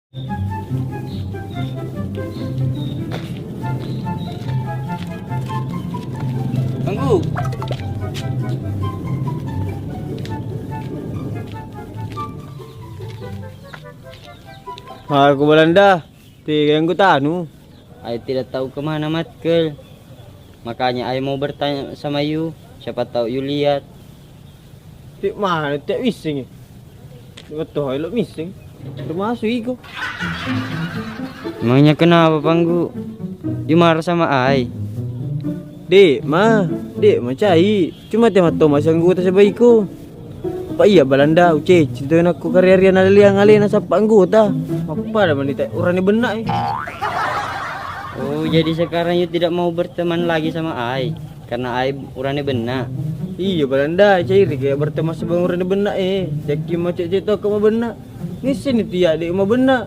Ganggu. Aku Belanda, tiga yang ku tanu. Ay tidak tahu kemana Matkel. Makanya ay mau bertanya sama you. Siapa tahu you lihat. Tik mana tik missing. Betul, lo missing. Termasuk iku. Emangnya kenapa Panggu? You marah sama ay. Dek mah cai. Cuma tema Thomas yang gua tak sebaiku. Apa iya Belanda uce cintain aku karya-karya naliang alena sapa anggota. Apa dah manita urani benak. Oh jadi sekarang you tidak mau berteman lagi sama ay. Karena ay urane benak. Iya Belanda cairi kayak berteman sebang urani benak. Cek mau cek cek kau mau benak. Ngisin itu ya dek mau benak.